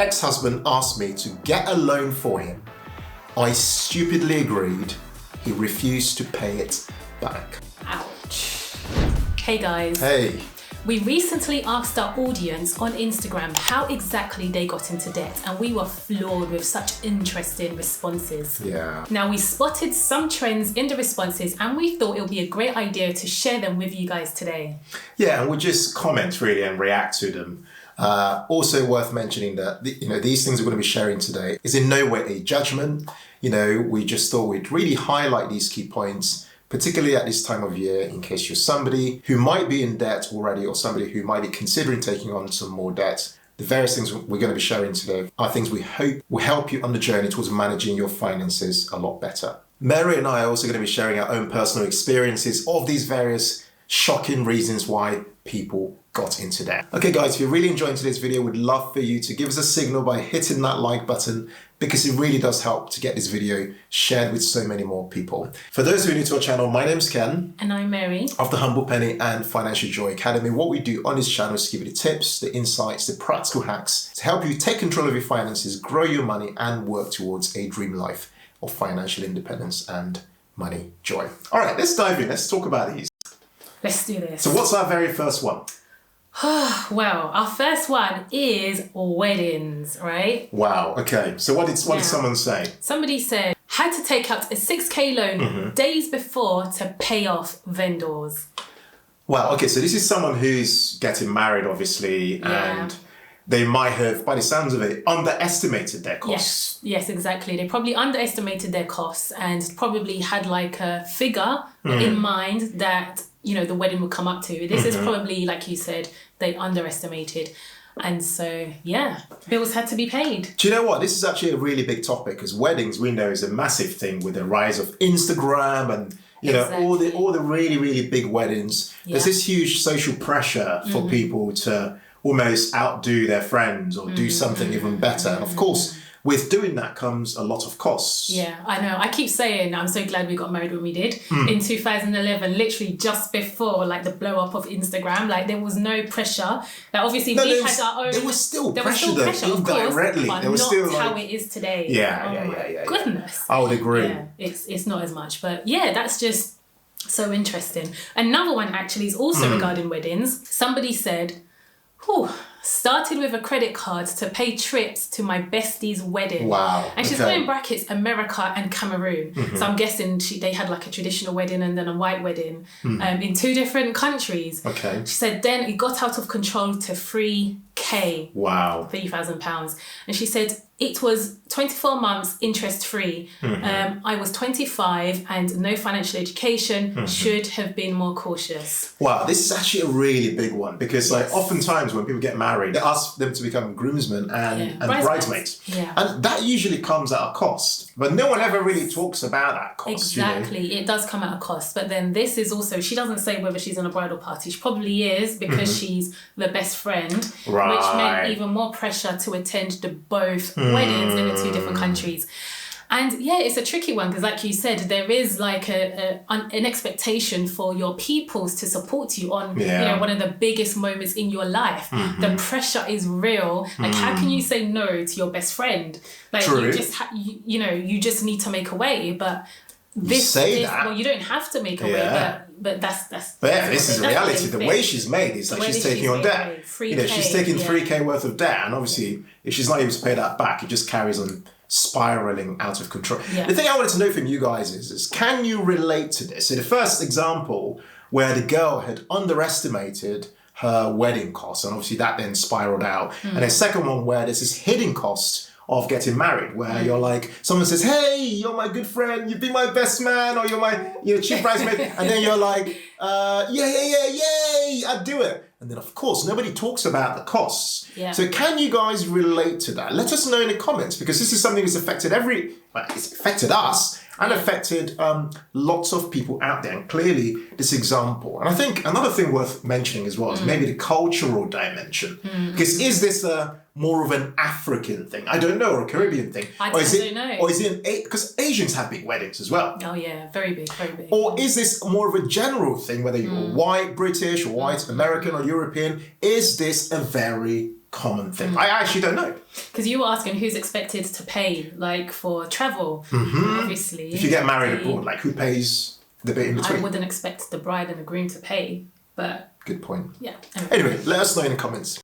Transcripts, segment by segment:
ex-husband asked me to get a loan for him. I stupidly agreed. He refused to pay it back. Ouch. Hey guys. Hey. We recently asked our audience on Instagram how exactly they got into debt, and we were floored with such interesting responses. Yeah. Now, we spotted some trends in the responses and we thought it would be a great idea to share them with you guys today. Yeah, and we'll just comment really and react to them. Also worth mentioning that these things we're going to be sharing today is in no way a judgment. We just thought we'd really highlight these key points, particularly at this time of year, in case you're somebody who might be in debt already or somebody who might be considering taking on some more debt. The various things we're going to be sharing today are things we hope will help you on the journey towards managing your finances a lot better. Mary and I are also going to be sharing our own personal experiences of these various shocking reasons why people got into debt. Okay guys, if you're really enjoying today's video, we'd love for you to give us a signal by hitting that like button, because it really does help to get this video shared with so many more people. For those who are new to our channel, my name's Ken. And I'm Mary. Of the Humble Penny and Financial Joy Academy. What we do on this channel is to give you the tips, the insights, the practical hacks to help you take control of your finances, grow your money, and work towards a dream life of financial independence and money joy. All right, let's dive in. Let's talk about these. Let's do this. So what's our very first one? Well, our first one is weddings, right? Wow, okay. So what did someone say? Somebody said, had to take out a 6K loan days before to pay off vendors. Wow, okay, so this is someone who's getting married, obviously, and they might have, by the sounds of it, underestimated their costs. Yes, exactly. They probably underestimated their costs and probably had like a figure in mind that the wedding would come up to. This is probably, like you said, they underestimated. And so, bills had to be paid. Do you know what? This is actually a really big topic, because weddings, we know, is a massive thing with the rise of Instagram and, all the really, really big weddings. Yeah. There's this huge social pressure for people to almost outdo their friends or do something even better. And of course, with doing that comes a lot of costs. Yeah, I know. I keep saying I'm so glad we got married when we did in 2011, literally just before the blow up of Instagram. There was no pressure. Obviously we had our own. There was still pressure, of course, indirectly. but there was not still how it is today. Yeah. Goodness. I would agree. Yeah, it's not as much, but that's just so interesting. Another one actually is also regarding weddings. Somebody said, started with a credit card to pay trips to my bestie's wedding. Wow. And she's got in brackets America and Cameroon. So I'm guessing they had a traditional wedding and then a white wedding in two different countries. Okay. She said then it got out of control to 3K. Wow. £3,000. And she said it was 24 months interest-free. I was 25 and no financial education, should have been more cautious. Wow, this is actually a really big one, because oftentimes when people get married, they ask them to become groomsmen and bridesmaids. Yeah. And that usually comes at a cost, but no one ever really talks about that cost. Exactly, it does come at a cost. But then this is also, she doesn't say whether she's on a bridal party. She probably is, because she's the best friend, which meant even more pressure to attend the both weddings in the two different countries. And it's a tricky one, because like you said, there is an expectation for your peoples to support you on one of the biggest moments in your life. The pressure is real. How can you say no to your best friend? True. You just you just need to make a way. But well, you don't have to make a way, but that's this is reality. The way she's made is she's taking on debt. She's taking 3K worth of debt, and obviously if she's not able to pay that back, it just carries on spiraling out of control. The thing I wanted to know from you guys is can you relate to this? So the first example where the girl had underestimated her wedding costs, and obviously that then spiraled out. And the second one where there's this hidden cost of getting married, where you're someone says, hey, you're my good friend, you've been my best man, or you're my chief bridesmaid, and then you're yay, I'd do it. And then of course, nobody talks about the costs. Yeah. So can you guys relate to that? Let us know in the comments, because this is something that's affected it's affected us and affected lots of people out there. And clearly this example. And I think another thing worth mentioning as well is maybe the cultural dimension. Because is this more of an African thing? I don't know, or a Caribbean thing. I don't know. Or is it, because Asians have big weddings as well. Oh yeah, very big, very big. Or is this more of a general thing, whether you're white British or white American or European? Is this a very common thing? I actually don't know. because you were asking who's expected to pay, like for travel. Obviously, if you get married abroad, like who pays the bit in between? I wouldn't expect the bride and the groom to pay, but good point. Yeah. Anyway, let us know in the comments.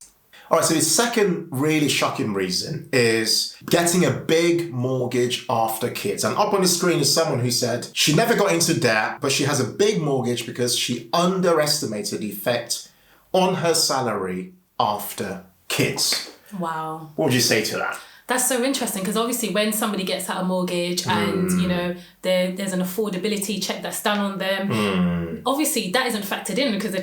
All right, so the second really shocking reason is getting a big mortgage after kids. And up on the screen is someone who said she never got into debt, but she has a big mortgage because she underestimated the effect on her salary after kids. Wow. What would you say to that? That's so interesting because obviously when somebody gets out a mortgage and, you know, there's an affordability check that's done on them, obviously that isn't factored in because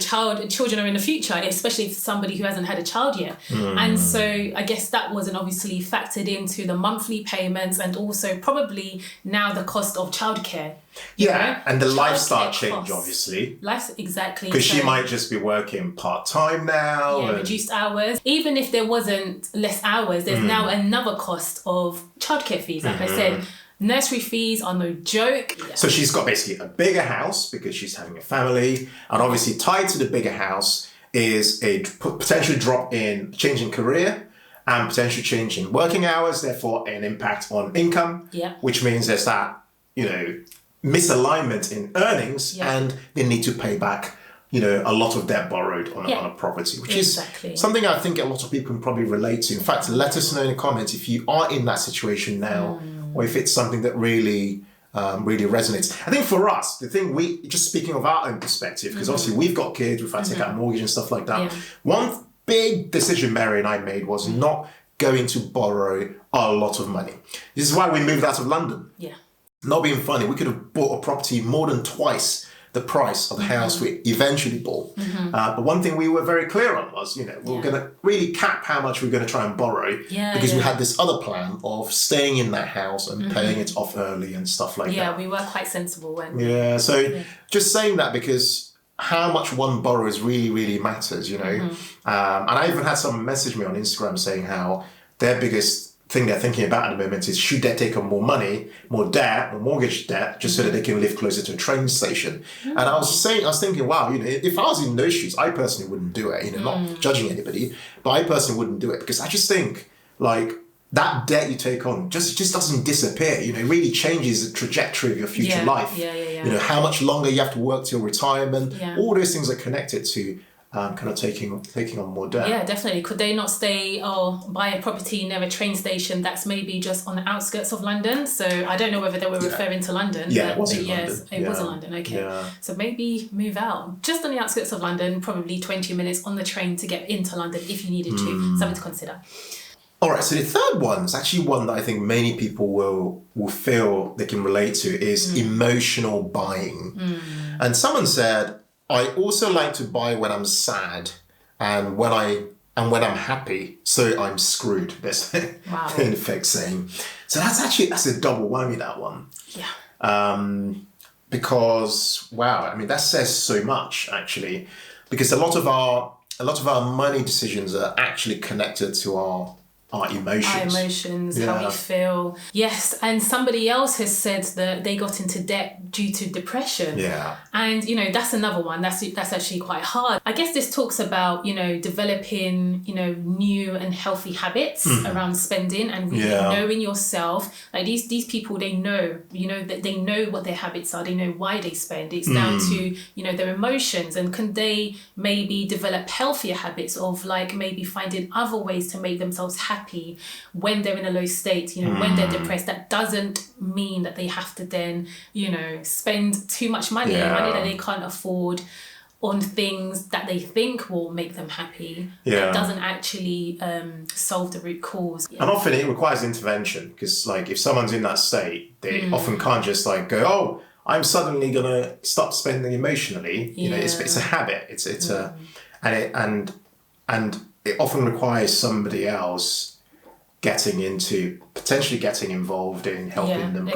children are in the future, especially if somebody who hasn't had a child yet. And so I guess that wasn't obviously factored into the monthly payments and also probably now the cost of childcare. Yeah, and the lifestyle change, obviously. Exactly. Because she might just be working part-time now. Yeah, reduced hours. Even if there wasn't less hours, there's now another cost of childcare fees. Like I said, nursery fees are no joke. Yeah. So she's got basically a bigger house because she's having a family. And obviously tied to the bigger house is a potential drop in changing career and potential change in working hours, therefore an impact on income. Yeah. Which means there's that, you know, misalignment in earnings and they need to pay back, you know, a lot of debt borrowed on a property, which is something I think a lot of people can probably relate to. In fact, let us know in the comments if you are in that situation now or if it's something that really resonates. I think for us, the thing just speaking of our own perspective, because obviously we've got kids, we've had to take out a mortgage and stuff like that. One big decision Mary and I made was not going to borrow a lot of money. This is why we moved out of London. Yeah. Not being funny, we could have bought a property more than twice the price of the house we eventually bought. But one thing we were very clear on was, you know, we were going to really cap how much we were going to try and borrow because we had this other plan of staying in that house and paying it off early and stuff like that. Yeah, we were quite sensible when... just saying that because how much one borrows really matters, you know. And I even had someone message me on Instagram saying how their biggest thing they're thinking about at the moment is should they take on more money, more debt, more mortgage debt, just so that they can live closer to a train station. And I was thinking, wow, you know, if I was in those shoes, I personally wouldn't do it, you know, not judging anybody, but I personally wouldn't do it because I just think like that debt you take on just doesn't disappear, you know, it really changes the trajectory of your future life. You know, how much longer you have to work till retirement, all those things are connected to kind of taking on more debt. Yeah, definitely. Could they not stay or buy a property near a train station that's maybe just on the outskirts of London? So I don't know whether they were referring to London. Yeah, it was in London. Yes, it was in London, okay. So maybe move out. Just on the outskirts of London, probably 20 minutes on the train to get into London if you needed to. Something to consider. All right, so the third one is actually one that I think many people will feel they can relate to is emotional buying. And someone said, I also like to buy when I'm sad and when I'm happy, so I'm screwed. That's in effect saying. So that's a double whammy, that one. Yeah. Because wow, I mean that says so much actually, because a lot of our money decisions are actually connected to our emotions. Our emotions, how we feel. Yes, and somebody else has said that they got into debt due to depression. Yeah. And, you know, that's another one. That's actually quite hard. I guess this talks about, you know, developing, you know, new and healthy habits around spending and really knowing yourself. Like these people, they know, you know, that they know what their habits are. They know why they spend. It's down to, you know, their emotions. And can they maybe develop healthier habits of like maybe finding other ways to make themselves happy when they're in a low state, you know, when they're depressed. That doesn't mean that they have to then, you know, spend too much money that they can't afford on things that they think will make them happy. That doesn't actually solve the root cause. And often it requires intervention because like if someone's in that state, they often can't just like go, oh, I'm suddenly gonna stop spending emotionally. You know, it's a habit. It's a and it often requires somebody else potentially getting involved in helping them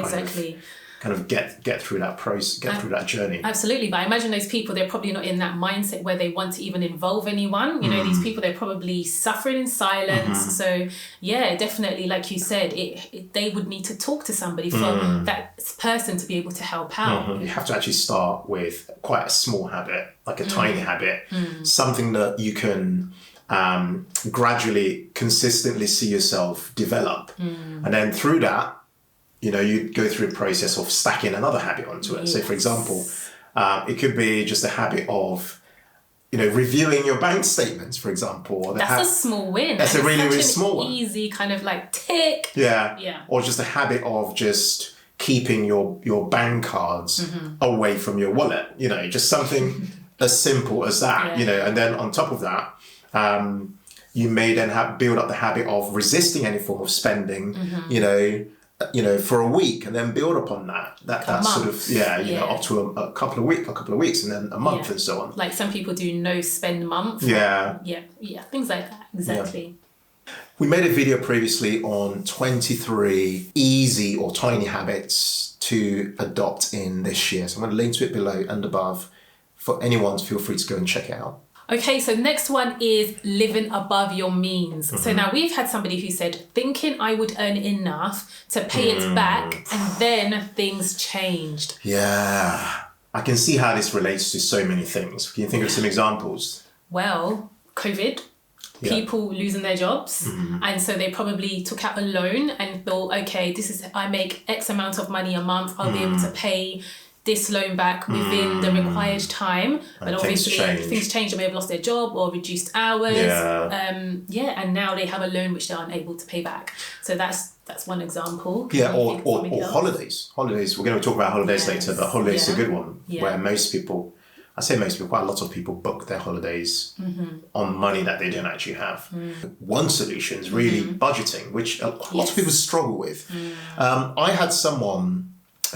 kind of get through that process, through that journey. Absolutely, but I imagine those people, they're probably not in that mindset where they want to even involve anyone. You know, these people, they're probably suffering in silence. So yeah, definitely, like you said, they would need to talk to somebody for that person to be able to help out. You have to actually start with quite a small habit, like a tiny habit, something that you can gradually, consistently see yourself develop. And then through that, you go through a process of stacking another habit onto it. So for example, it could be just a habit of, reviewing your bank statements, for example. Or that's a small win. That's a really, really small one. Easy kind of like tick. Yeah. Or just a habit of just keeping your bank cards away from your wallet. Just something as simple as that. And then on top of that, you may then build up the habit of resisting any form of spending. For a week, and then build upon that sort of up to a couple of weeks, and then a month and so on. Like some people do no spend month. Things like that. Exactly. We made a video previously on 23 easy or tiny habits to adopt in this year. So I'm going to link to it below and above for anyone. Feel free to go and check it out. Okay, so next one is living above your means. So now we've had somebody who said, thinking I would earn enough to pay it back, and then things changed. Yeah, I can see how this relates to so many things. Can you think of some examples? Well, COVID, people losing their jobs. And so they probably took out a loan and thought, okay, I make X amount of money a month. I'll be able to pay this loan back within the required time, but obviously things change. They may have lost their job or reduced hours. And now they have a loan which they aren't able to pay back. So that's one example. Or holidays. We're going to talk about holidays later, but holidays is a good one where most people, quite a lot of people book their holidays on money that they don't actually have. One solution is really budgeting, which a lot of people struggle with. I had someone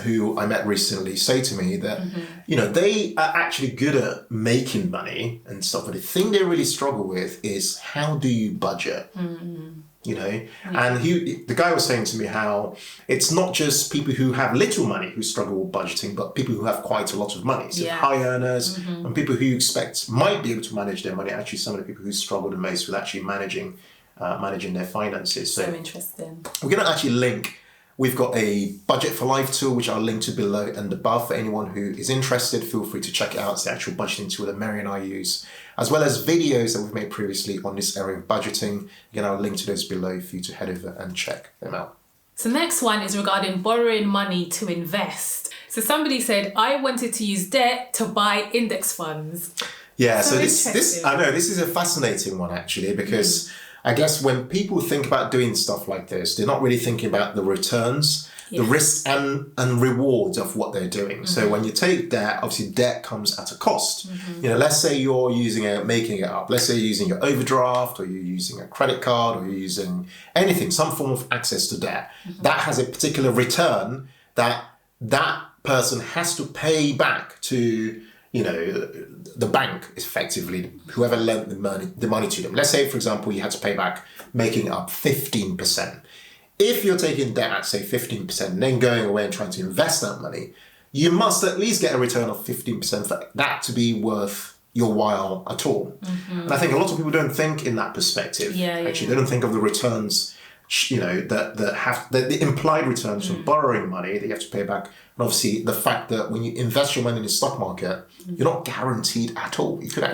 who I met recently say to me that, they are actually good at making money and stuff, but the thing they really struggle with is how do you budget? And the guy was saying to me how it's not just people who have little money who struggle with budgeting, but people who have quite a lot of money. So high earners and people who you expect might be able to manage their money. Actually, some of the people who struggle the most with actually managing their finances. So interesting. We're going to actually link. We've got a Budget for Life tool, which I'll link to below and above for anyone who is interested. Feel free to check it out. It's the actual budgeting tool that Mary and I use, as well as videos that we've made previously on this area of budgeting. Again, I'll link to those below for you to head over and check them out. So next one is regarding borrowing money to invest. So somebody said, I wanted to use debt to buy index funds. Yeah, so this is a fascinating one actually, because I guess when people think about doing stuff like this, they're not really thinking about the returns, the risks and rewards of what they're doing. So when you take debt, obviously debt comes at a cost. Let's say you're making it up. Let's say you're using your overdraft, or you're using a credit card, or you're using anything, some form of access to debt. That has a particular return that person has to pay back to the bank, effectively, whoever lent the money to them. Let's say, for example, you had to pay back, making up 15%. If you're taking debt at, say, 15%, and then going away and trying to invest that money, you must at least get a return of 15% for that to be worth your while at all. And I think a lot of people don't think in that perspective. Actually, they don't think of the returns, the implied returns from borrowing money that you have to pay back. And obviously the fact that when you invest your money in the stock market, you're not guaranteed at all. You could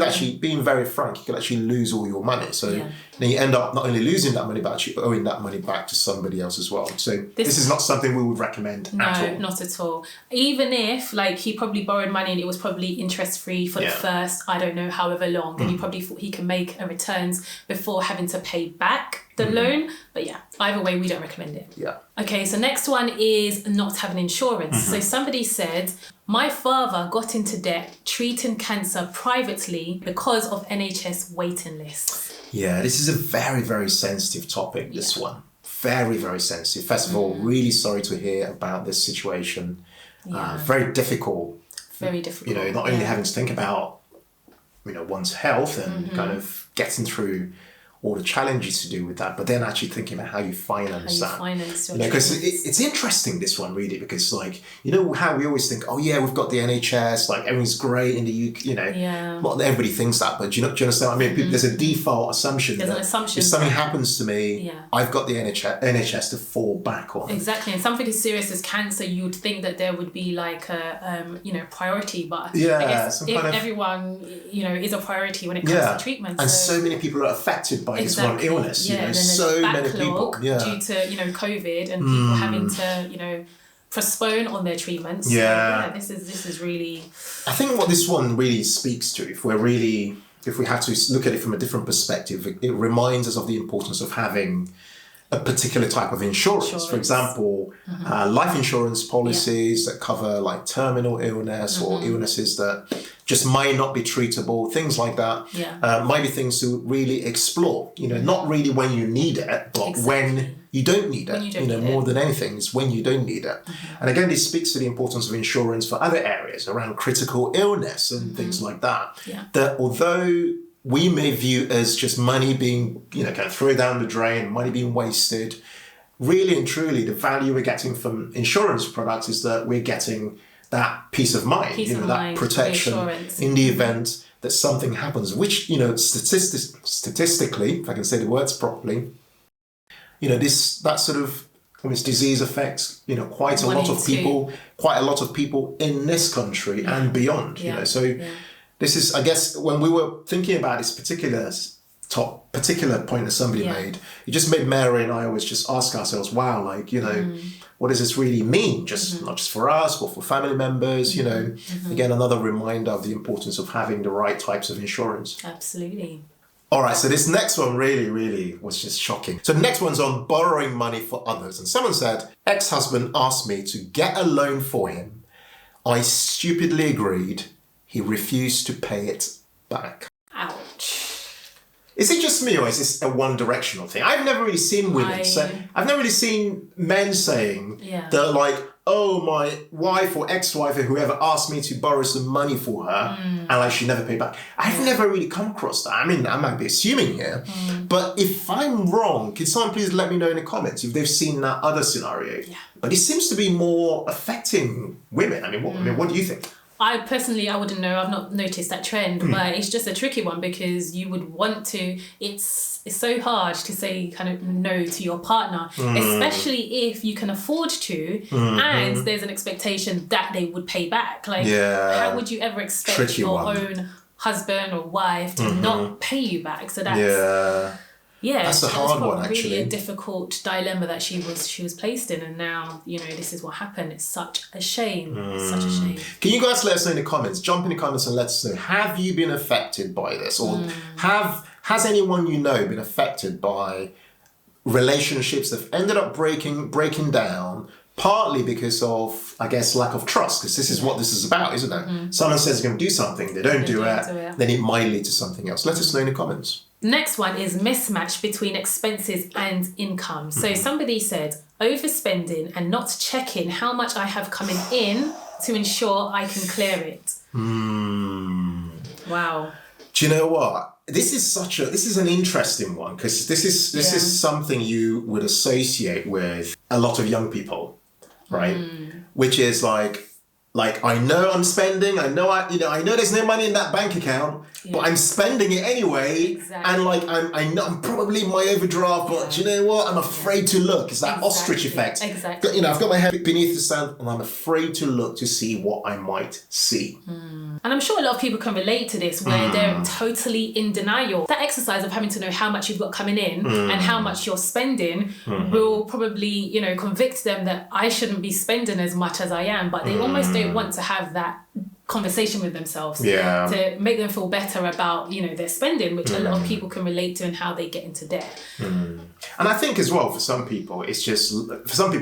actually, being very frank, you could actually lose all your money. So then you end up not only losing that money, but actually owing that money back to somebody else as well. So this is not something we would recommend at all. No, not at all. Even if he probably borrowed money and it was probably interest free for the first, I don't know, however long, and he probably thought he can make a returns before having to pay back the loan. But either way, we don't recommend it. Okay, so next one is not having insurance. So somebody said, my father got into debt treating cancer privately because of NHS waiting lists. Yeah, this is a very, very sensitive topic, this one. Very, very sensitive. First of all, really sorry to hear about this situation. Very difficult. Very difficult. Not only having to think about, one's health and kind of getting through all the challenges to do with that, but then actually thinking about how you finance that. Finance your Because it's interesting, this one, really, because like, you know how we always think, oh yeah, we've got the NHS, like everything's great in the UK, you know. Yeah. Not everybody thinks that, but do you understand what I mean? There's a default assumption There's that an assumption if something happens to me, Yeah. I've got the NHS to fall back on. Exactly, and something as serious as cancer, you would think that there would be like a priority, but Yeah, I guess some if kind of- everyone is a priority when it comes to treatment. And so many people are affected by this one illness. Yeah, You know, and then there's so many people. backlog Yeah. due to COVID and people having to postpone on their treatments. So, Yeah. this is really. I think what this one really speaks to, if we have to look at it from a different perspective, it reminds us of the importance of having a particular type of insurance. For example, life insurance policies that cover like terminal illness or illnesses that just might not be treatable, things like that. Might be things to really explore, not really when you need it, but when you don't need it, more than anything, is when you don't need it. And again, this speaks to the importance of insurance for other areas around critical illness and things like that. That although we may view as just money being, kind of thrown down the drain, money being wasted, really and truly, the value we're getting from insurance products is that we're getting that peace of mind, that protection in the event that something happens, which, statistically, if I can say the words properly, that sort of this disease affects, quite a lot of people in this country and beyond, This is, I guess, when we were thinking about this particular point that somebody made, it just made Mary and I always just ask ourselves, wow, what does this really mean? Not just for us, but for family members, Again, another reminder of the importance of having the right types of insurance. Absolutely. All right, so this next one really, really was just shocking. So the next one's on borrowing money for others. And someone said, ex-husband asked me to get a loan for him. I stupidly agreed. He refused to pay it back. Ouch. Is it just me, or is this a one-directional thing? I've never really seen women say... I've never really seen men saying that, like, oh, my wife or ex-wife or whoever asked me to borrow some money for her and I should never pay back. I've never really come across that. I mean, I might be assuming here, but if I'm wrong, can someone please let me know in the comments if they've seen that other scenario? Yeah. But it seems to be more affecting women. I mean, what do you think? I personally, I wouldn't know. I've not noticed that trend, but it's just a tricky one because you would want to. It's so hard to say kind of no to your partner, especially if you can afford to, and there's an expectation that they would pay back. Like, how would you ever expect your own husband or wife to not pay you back? So that's that's a hard one. Actually, really a difficult dilemma that she was placed in, and now this is what happened. It's such a shame. Such a shame. Can you guys let us know in the comments? Jump in the comments and let us know. Have you been affected by this, or has anyone been affected by relationships that have ended up breaking down? Partly because of, I guess, lack of trust, because this is what this is about, isn't it? Someone says they're going to do something, they don't do it, then it might lead to something else. Let us know in the comments. Next one is mismatch between expenses and income. So somebody said, overspending and not checking how much I have coming in to ensure I can clear it. Wow. Do you know what? This is an interesting one, because this is something you would associate with a lot of young people, right? Which is like I know I'm spending, I know there's no money in that bank account, but I'm spending it anyway. And like I know I'm probably in my overdraft, but do you know what? I'm afraid to look. It's that ostrich effect. Exactly. I've got my head beneath the sand and I'm afraid to look to see what I might see. And I'm sure a lot of people can relate to this, where they're totally in denial. That exercise of having to know how much you've got coming in and how much you're spending will probably, convict them that I shouldn't be spending as much as I am, but they almost don't want to have that conversation with themselves to make them feel better about their spending, which a lot of people can relate to, and how they get into debt. And I think as well, for some people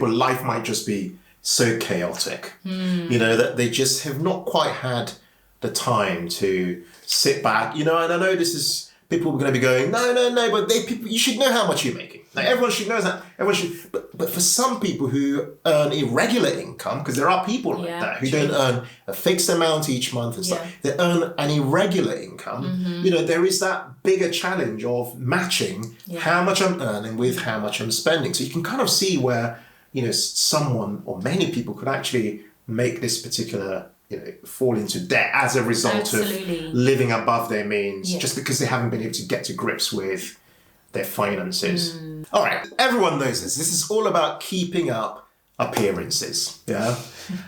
life might just be so chaotic, that they just have not quite had the time to sit back, and I know this is people are going to be going, no, but you should know how much you're making. Like everyone should know that. But for some people who earn irregular income, because there are people like that who don't earn a fixed amount each month and stuff, they earn an irregular income. There is that bigger challenge of matching how much I'm earning with how much I'm spending. So you can kind of see where, someone or many people could actually make this particular, fall into debt as a result of living above their means, just because they haven't been able to get to grips with their finances. All right, everyone knows this. This is all about keeping up appearances. Yeah.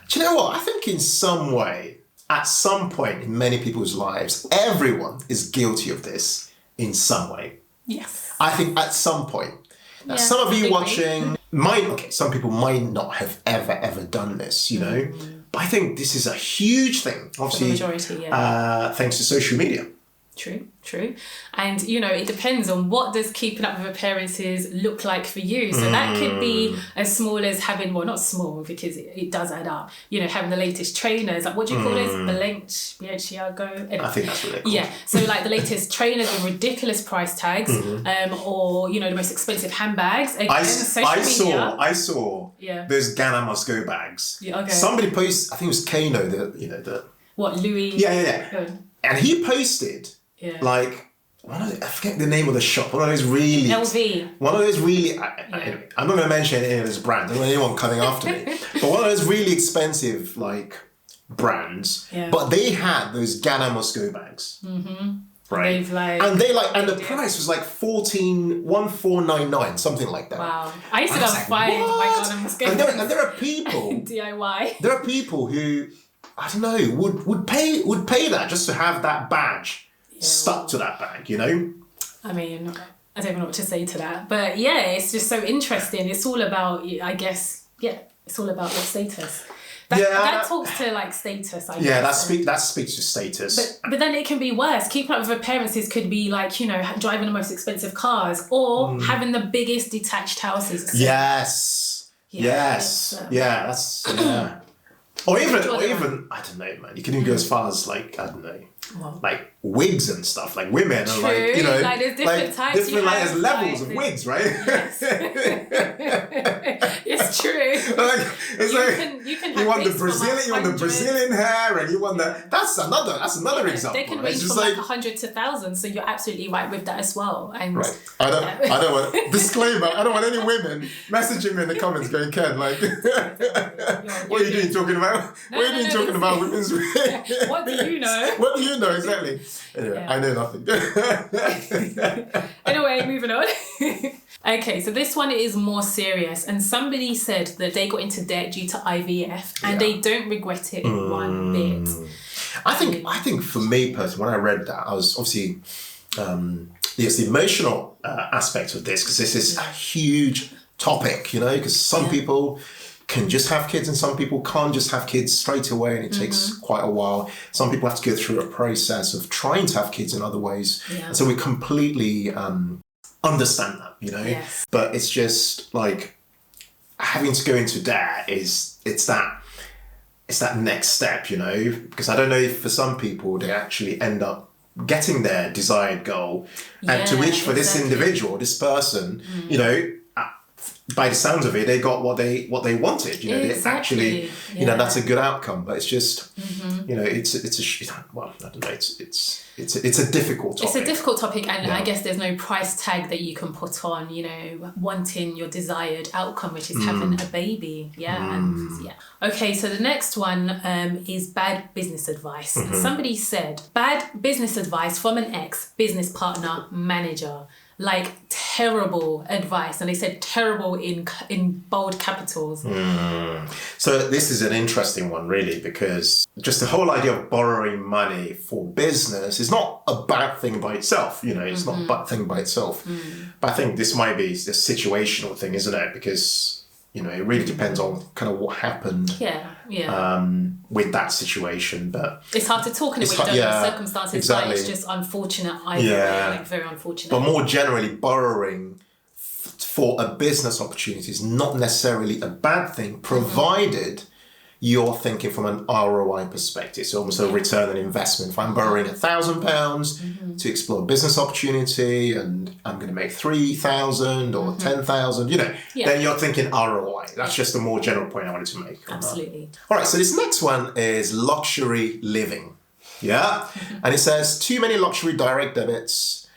Do you know what? I think in some way, at some point in many people's lives, everyone is guilty of this in some way. Yes. I think at some point. Now, some of you watching some people might not have ever done this, but I think this is a huge thing. Obviously, for the majority, thanks to social media. True. And, it depends on what does keeping up with appearances look like for you. So that could be as small as having, well, not small because it does add up, having the latest trainers. Like, what do you call this? Balenciaga? I think that's what they're called. Yeah. So, like, the latest trainers with ridiculous price tags or, the most expensive handbags. Again, I saw those Ghana Must Go bags. Yeah, okay. Somebody posted, I think it was Kano, the... What, Louis? Yeah. And he posted... like I forget the name of the shop. One of those really LV. One of those really. Anyway, I'm not going to mention any of those brands. I don't want anyone coming after me. But one of those really expensive brands. Yeah. But they had those Ghana Must Go bags. Mm-hmm. Right. And the price was like 1499, something like that. Wow. I used to go find my Ghana Must Go bags. And there are people DIY. There are people who, I don't know, would pay that just to have that badge stuck to that bag, I mean, I don't know what to say to that. But it's just so interesting. It's all about, I guess, it's all about your status. That talks to status, I guess. That speaks to status. But then it can be worse. Keeping up with appearances could be driving the most expensive cars or having the biggest detached houses. So, yes. That's Or even I don't know, man. You can even go as far as I don't know, wigs and stuff. Like women are there's different types. There's levels of wigs, right? Yes. It's true. You want the Brazilian hair, and you want that's another example. They can range from 100 to 1,000. So you're absolutely right with that as well. And right. I don't want disclaimer. I don't want any women messaging me in the comments going, Ken, what are you doing talking about? What are you doing talking about women's wigs? What do you know? What do you know exactly? Anyway, I know nothing. Anyway, moving on. Okay, so this one is more serious, and somebody said that they got into debt due to IVF, and they don't regret it one bit. I think for me personally, when I read that, I was obviously there's the emotional aspect of this, because this is a huge topic, because some people can just have kids and some people can't just have kids straight away, and it takes quite a while. Some people have to go through a process of trying to have kids in other ways. Yeah. And so we completely understand that, Yes. But it's just having to go into debt it's that next step, because I don't know if for some people they actually end up getting their desired goal, and to which for this individual, this person, by the sounds of it, they got what they wanted. They actually, that's a good outcome. But it's just, it's I don't know. It's a difficult topic. It's a difficult topic, and I guess there's no price tag that you can put on, wanting your desired outcome, which is having a baby. Okay, so the next one is bad business advice. Somebody said bad business advice from an ex-business partner manager. Terrible advice, and they said terrible in bold capitals. So this is an interesting one, really, because just the whole idea of borrowing money for business is not a bad thing by itself. It's not a bad thing by itself. But I think this might be a situational thing, isn't it? Because it really depends on kind of what happened. With that situation, but it's hard to talk in it when you don't know the circumstances. Exactly. But it's just unfortunate either way, very unfortunate. But more generally, borrowing for a business opportunity is not necessarily a bad thing, provided you're thinking from an ROI perspective, so almost a return on investment. If I'm borrowing £1,000 to explore a business opportunity and I'm going to make 3,000 or 10,000, then you're thinking ROI. That's just a more general point I wanted to make. Absolutely. All right, so this next one is luxury living. Yeah, and it says too many luxury direct debits.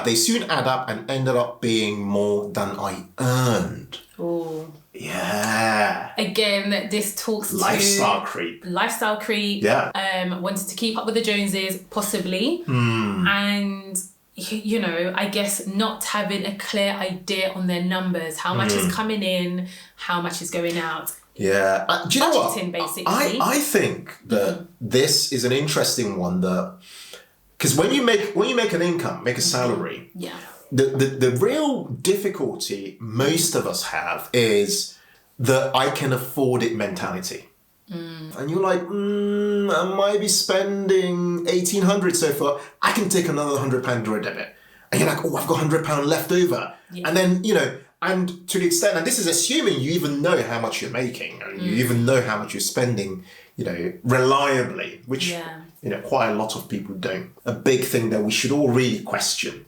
They soon add up and ended up being more than I earned. Oh. Yeah. Again, this talks lifestyle creep. Lifestyle creep. Yeah. Wanted to keep up with the Joneses, possibly. And, I guess not having a clear idea on their numbers, how much is coming in, how much is going out. Yeah. Do you know what? Basically. I think that this is an interesting one because when you make an income, make a salary, the real difficulty most of us have is the I can afford it mentality. And you're like, I might be spending 1,800 so far. I can take another £100 direct debit. And you're like, oh, I've got £100 left over. Yeah. And then, and to the extent, and this is assuming you even know how much you're making and you even know how much you're spending, reliably, which, quite a lot of people don't. A big thing that we should all really question,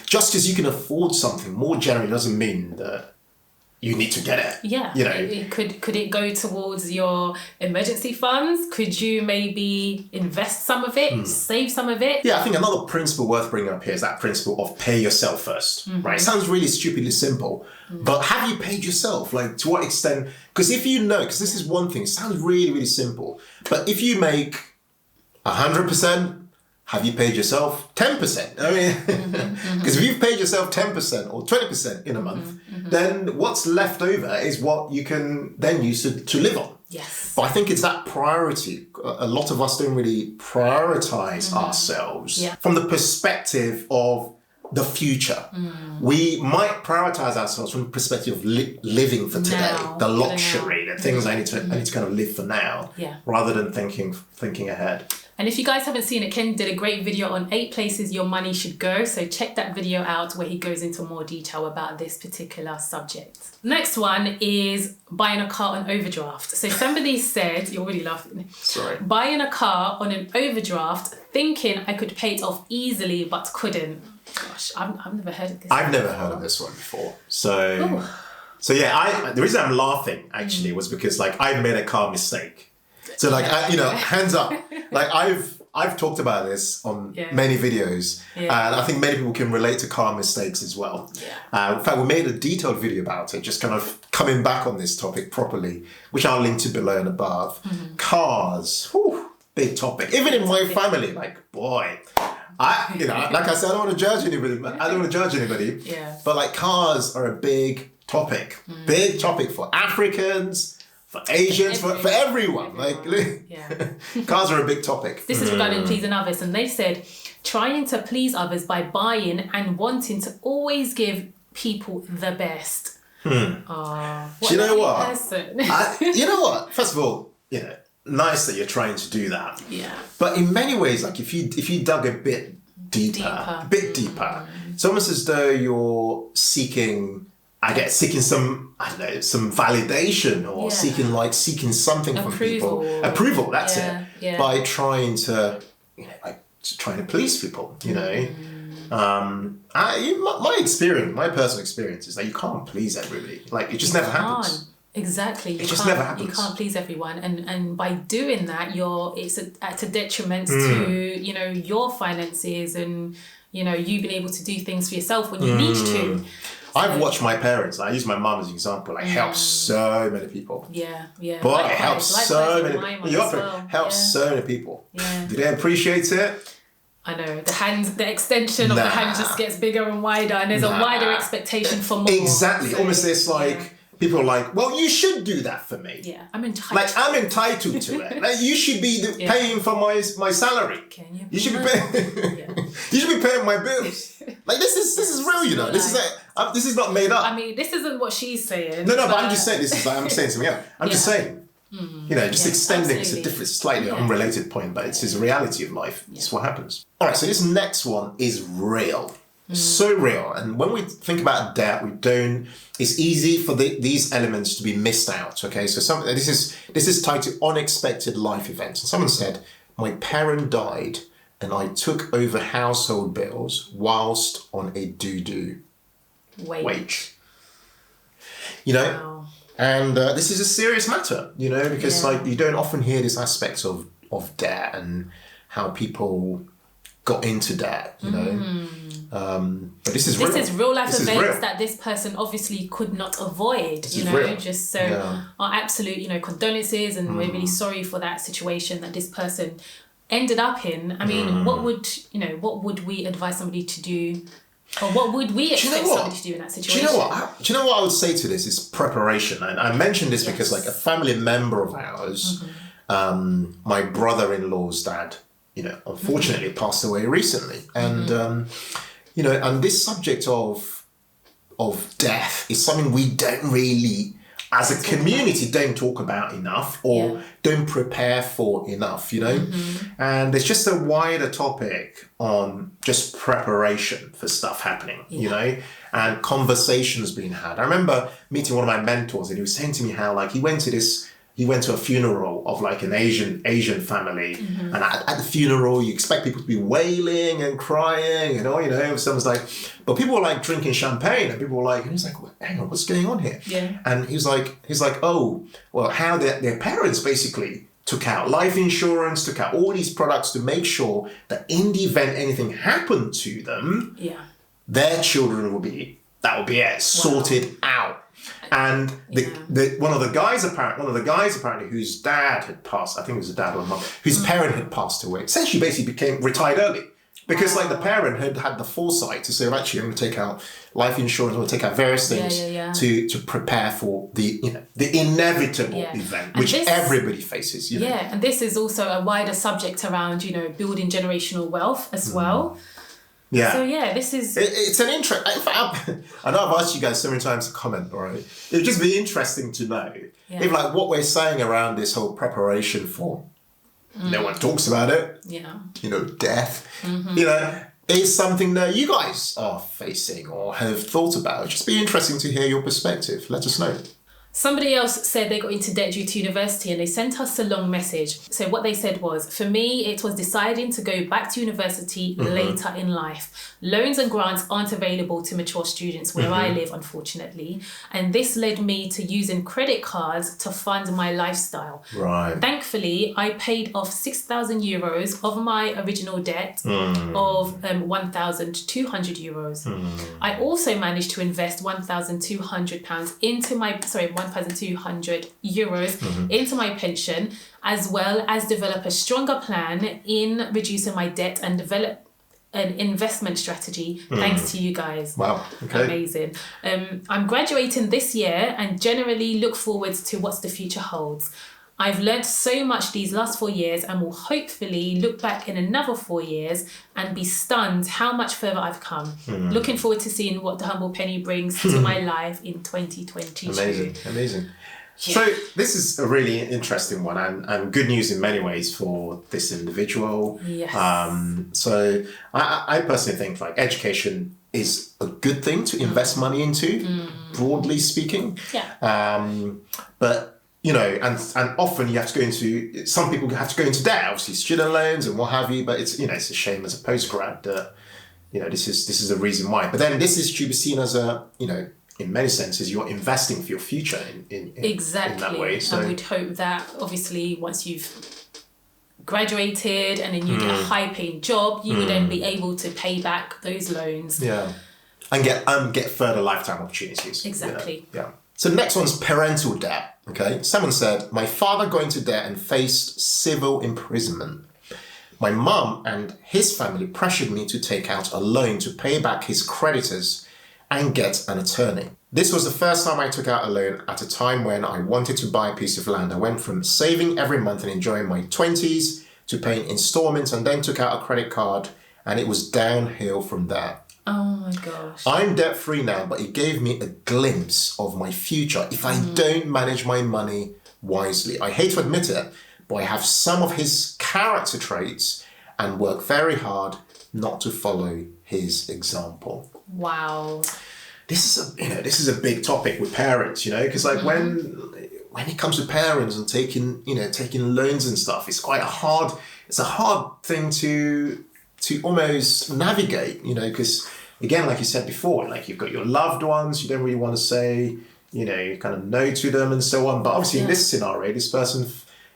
just because you can afford something more generally doesn't mean that you need to get it. Yeah. Could it go towards your emergency funds? Could you maybe invest some of it, save some of it? Yeah, I think another principle worth bringing up here is that principle of pay yourself first, right? It sounds really stupidly simple, but have you paid yourself? Like, to what extent? Because if you know, because this is one thing, it sounds really, really simple, but if you make 100%, have you paid yourself 10%? I mean, because if you've paid yourself 10% or 20% in a month, then what's left over is what you can then use to live on. Yes. But I think it's that priority. A lot of us don't really prioritize ourselves from the perspective of the future. We might prioritize ourselves from the perspective of living for today, now, the luxury, the things I need to kind of live for now, rather than thinking ahead. And if you guys haven't seen it, Ken did a great video on 8 places your money should go. So check that video out where he goes into more detail about this particular subject. Next one is buying a car on overdraft. So somebody said, you're really laughing. Sorry. Buying a car on an overdraft, thinking I could pay it off easily, but couldn't. Gosh, I've never heard of this. I've never heard of this one before. So yeah, the reason I'm laughing actually was because I made a car mistake. So hands up, I've talked about this on many videos, and I think many people can relate to car mistakes as well. Yeah. In fact, we made a detailed video about it, just kind of coming back on this topic properly, which I'll link to below and above. Cars, big topic. Even in my family, boy, like I said, I don't want to judge anybody. Yeah. But cars are a big topic for Africans. For Asians, for everyone. Cars are a big topic. This is regarding pleasing others. And they said, trying to please others by buying and wanting to always give people the best. What you know what? Person. You know what? First of all, nice that you're trying to do that. Yeah. But in many ways, if you dug a bit deeper, it's almost as though you're seeking some, some validation or seeking something from people. Approval, that's it. Yeah. By trying to, trying to please people, my personal experience is that you can't please everybody. It just never happens. Exactly. It just never happens. You can't please everyone. And by doing that, it's at a detriment to, your finances and, you being able to do things for yourself when you need to. I've watched my parents, I use my mum as an example, help so many people. Yeah. But it helps so many people. Yeah. Do they appreciate it? I know. The extension of the hand just gets bigger and wider, and there's a wider expectation for more. Exactly. So, almost this people are like, well, you should do that for me. Yeah, I'm entitled. I'm entitled to it. You should be paying for my salary. Can you should be paying. You should be paying my bills. This is real, This is not made up. I mean, this isn't what she's saying. No, but I'm just saying I'm saying something else. I'm just saying. Just extending it's a different, slightly unrelated point, but it's a reality of life. It's what happens. All right, so this next one is real. So real. And when we think about debt, it's easy for these elements to be missed out. Okay, so this is tied to unexpected life events. And someone said, my parent died and I took over household bills whilst on a doo-doo wage. Wow. And this is a serious matter, because you don't often hear this aspect of debt and how people got into debt, but this is real life events that this person obviously could not avoid, our absolute, condolences, and we're really sorry for that situation that this person ended up in. I mean, what would we advise somebody to do? Or what would we expect somebody to do in that situation? Do you know what I would say to this is preparation. And I mentioned this because a family member of ours, my brother-in-law's dad, unfortunately passed away recently. And, and this subject of death is something we don't really, as a community, don't talk about enough or don't prepare for enough, And there's just a wider topic on just preparation for stuff happening, and conversations being had. I remember meeting one of my mentors and he was saying to me how he went to a funeral of an Asian family, and at the funeral you expect people to be wailing and crying, someone's but people were drinking champagne, and people were and he's hang on, what's going on here? Yeah. And he's like, oh, well, how their parents basically took out life insurance, took out all these products to make sure that in the event anything happened to them, their children would be sorted out. And one of the guys apparently whose dad had passed, I think it was a dad or a mum, whose parent had passed away, essentially basically became retired early. Because the parent had the foresight to say, well, actually, I'm going to take out life insurance, I'm going to take out various things to prepare for the inevitable event, which everybody faces. And this is also a wider subject around, building generational wealth as well. Yeah. So this is... It's an interest... I know I've asked you guys so many times to comment, all right? It would just be interesting to know if what we're saying around this whole preparation for, no one talks about it, death, is something that you guys are facing or have thought about. It'd just be interesting to hear your perspective. Let us know. Somebody else said they got into debt due to university, and they sent us a long message. So what they said was, for me, it was deciding to go back to university later in life. Loans and grants aren't available to mature students where I live, unfortunately. And this led me to using credit cards to fund my lifestyle. Right. Thankfully, I paid off 6,000 euros of my original debt of 1,200 euros. I also managed to invest £1,200 into my... 1,200 euros into my pension, as well as develop a stronger plan in reducing my debt and develop an investment strategy thanks to you guys. Wow. Okay. Amazing. I'm graduating this year and generally look forward to what the future holds. I've learned so much these last 4 years and will hopefully look back in another 4 years and be stunned how much further I've come. Looking forward to seeing what the Humble Penny brings to my life in 2022. Amazing. Yeah. So this is a really interesting one and good news in many ways for this individual. Yes. So I personally think education is a good thing to invest money into, broadly speaking. Yeah. But and often you have to go into, some people have to go into debt, obviously student loans and what have you, but it's a shame as a postgrad that, this is a reason why. But then this is to be seen as a, in many senses, you're investing for your future in that way. So. And we'd hope that obviously once you've graduated and then you get a high paying job, you would then be able to pay back those loans. Yeah. And get further lifetime opportunities. Exactly. Yeah. So the next one's parental debt. Okay, someone said, my father got into debt and faced civil imprisonment. My mum and his family pressured me to take out a loan to pay back his creditors and get an attorney. This was the first time I took out a loan at a time when I wanted to buy a piece of land. I went from saving every month and enjoying my 20s to paying installments, and then took out a credit card, and it was downhill from there. Oh my gosh. I'm debt free now, but it gave me a glimpse of my future if I don't manage my money wisely. I hate to admit it, but I have some of his character traits and work very hard not to follow his example. Wow. This is a big topic with parents, because like when it comes to parents and taking loans and stuff, it's a hard thing to almost navigate, because again, like you said before, like you've got your loved ones, you don't really want to say, kind of no to them and so on. But obviously in this scenario, this person,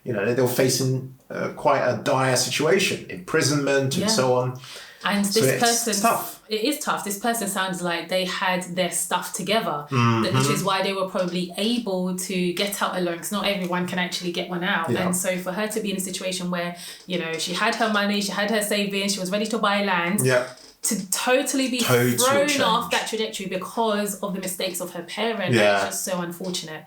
they're facing quite a dire situation, imprisonment and so on. And this person, it's tough. It is tough. This person sounds like they had their stuff together, which is why they were probably able to get out a loan, because not everyone can actually get one out. Yeah. And so for her to be in a situation where, she had her money, she had her savings, she was ready to buy land, to totally be thrown off that trajectory because of the mistakes of her parent, it's just so unfortunate.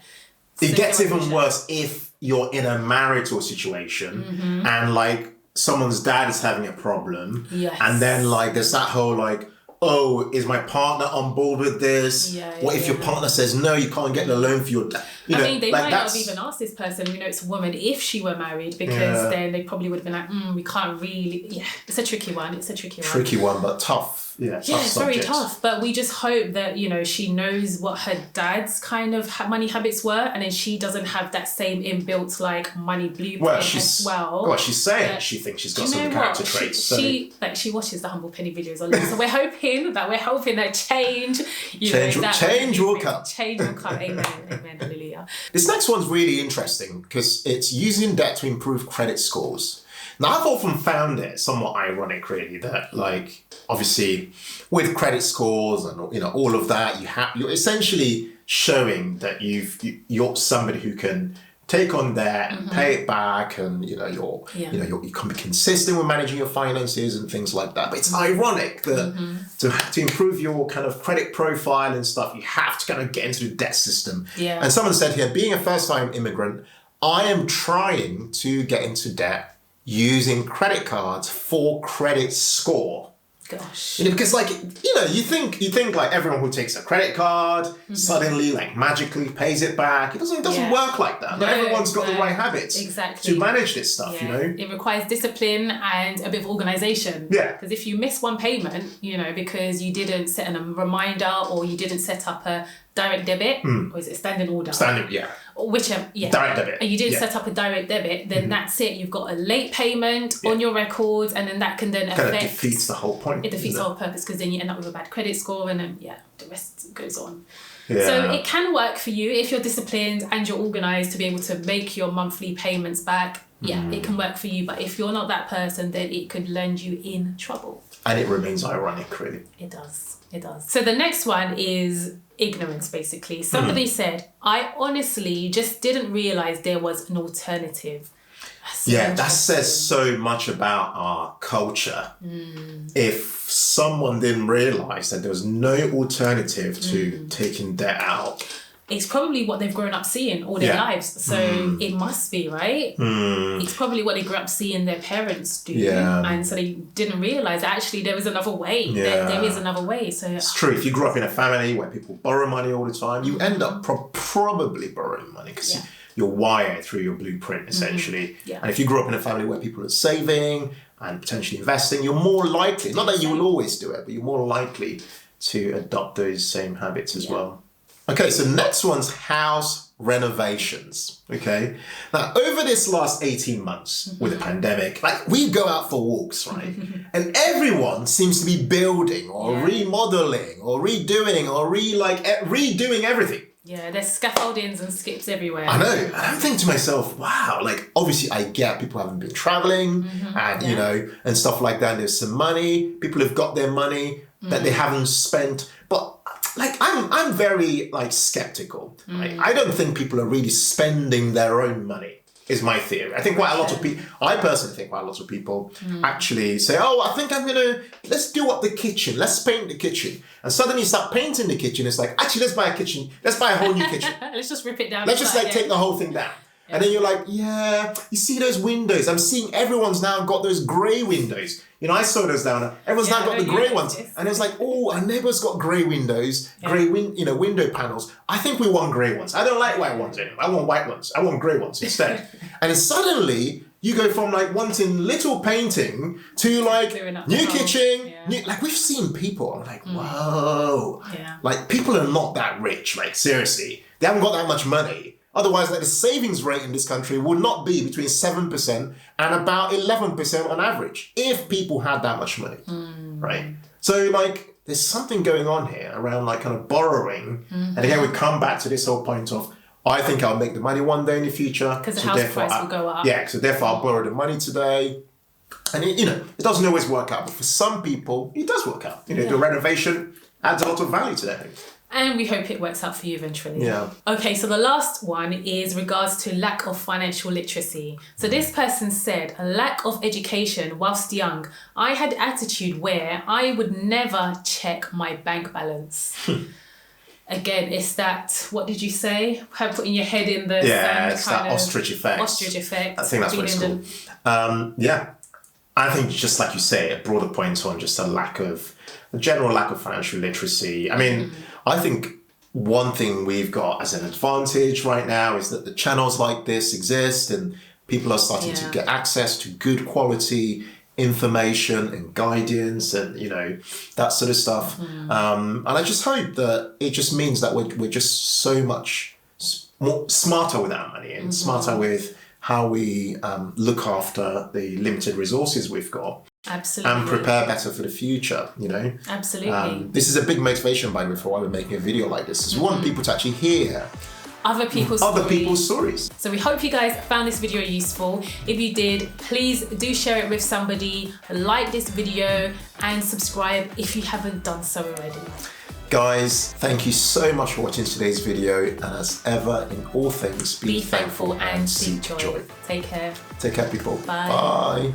It gets even worse if you're in a marital situation and like someone's dad is having a problem, and then like there's that whole like, oh, is my partner on board with this? What if your partner says no, you can't get the loan for your dad? They might not have even asked this person, it's a woman, if she were married, because then they probably would have been like, we can't really. It's a tricky one. Tricky one, but tough. Yeah, it's very tough. But we just hope that, she knows what her dad's kind of money habits were, and then she doesn't have that same inbuilt like money blueprint as well. Well, she's saying she thinks she's got some character traits. She watches the Humble Penny videos online, so we're hoping that change will come. Change will come. Amen. Hallelujah. This next one's really interesting because it's using debt to improve credit scores. Now, I've often found it somewhat ironic, really, that like obviously with credit scores and all of that, you're essentially showing that you're somebody who can take on debt and pay it back, and you can be consistent with managing your finances and things like that. But it's ironic that to improve your kind of credit profile and stuff, you have to kind of get into the debt system. Yeah. And someone said here, being a first-time immigrant, I am trying to get into debt using credit cards for credit score. Gosh. Because like, you think like everyone who takes a credit card suddenly like magically pays it back. It doesn't work like that. Not everyone's got the right habits to manage this stuff, It requires discipline and a bit of organisation. Yeah. Because if you miss one payment, because you didn't set a reminder or you didn't set up a direct debit, or is it standing order? Whichever, direct debit. And you didn't set up a direct debit, then that's it. You've got a late payment on your records, and then that can then affect. Kind of defeats the whole point. It defeats the whole purpose, because then you end up with a bad credit score, and then the rest goes on. Yeah. So it can work for you if you're disciplined and you're organised to be able to make your monthly payments back. Yeah, it can work for you. But if you're not that person, then it could land you in trouble. And it remains ironic, really. It does. So the next one is ignorance, basically. Somebody said, I honestly just didn't realise there was an alternative. That says so much about our culture. If someone didn't realise that there was no alternative to taking debt out, it's probably what they've grown up seeing all their lives. So it must be, right? It's probably what they grew up seeing their parents do. Yeah. And so they didn't realise actually there is another way. Yeah. There is another way. So it's true. If you grew up in a family where people borrow money all the time, you end up probably borrowing money because you're wired through your blueprint, essentially. Yeah. And if you grew up in a family where people are saving and potentially investing, you're more likely, not that you will always do it, but you're more likely to adopt those same habits as well. Okay, so next one's house renovations. Okay, now over this last 18 months with the pandemic, like we go out for walks, right? And everyone seems to be building or remodeling or redoing or redoing everything. Yeah, there's scaffoldings and skips everywhere. I know. And I'm thinking to myself, wow, like obviously I get people haven't been traveling and and stuff like that. There's some money. People have got their money that they haven't spent, but like I'm very like skeptical. Right? I don't think people are really spending their own money. Is my theory. I think quite a lot of people. I personally think quite a lot of people actually say, "Oh, I think let's do up the kitchen. Let's paint the kitchen." And suddenly you start painting the kitchen. It's like, actually, let's buy a kitchen. Let's buy a whole new kitchen. Let's just rip it down. Let's just take the whole thing down. Yeah. And then you're like, you see those windows? I'm seeing everyone's now got those grey windows. I saw those down. Everyone's now got the grey ones. And it's like, oh, our neighbour's got grey windows, window panels. I think we want grey ones. I don't like white ones anymore. I want white ones. I want grey ones instead. And then suddenly you go from like wanting little painting to like new kitchen, like we've seen people, I'm like, whoa. Yeah. Like people are not that rich, like seriously. They haven't got that much money. Otherwise, like the savings rate in this country would not be between 7% and about 11% on average if people had that much money, right? So like there's something going on here around like kind of borrowing. And again, we come back to this whole point of, I think I'll make the money one day in the future. Because the house price will go up. Yeah, so therefore I'll borrow the money today. And it doesn't always work out, but for some people, it does work out. The renovation adds a lot of value to their thing. And we hope it works out for you eventually. Yeah. Okay, so the last one is regards to lack of financial literacy. So this person said, a lack of education whilst young. I had attitude where I would never check my bank balance. Again, it's that, what did you say? Putting your head in the sand. It's that ostrich effect. Ostrich effect. I think that's what it's called. I think just like you say, a broader point on just a general lack of financial literacy. I mean, I think one thing we've got as an advantage right now is that the channels like this exist and people are starting to get access to good quality information and guidance and, that sort of stuff. And I just hope that it just means that we're just so much more smarter with our money and smarter with how we look after the limited resources we've got. Absolutely. And prepare better for the future, Absolutely. This is a big motivation, by the way, for why we're making a video like this, is we want people to actually hear other people's stories. So we hope you guys found this video useful. If you did, please do share it with somebody, like this video, and subscribe if you haven't done so already. Guys, thank you so much for watching today's video, and as ever, in all things, be thankful and seek joy. Take care. Take care, people. Bye. Bye.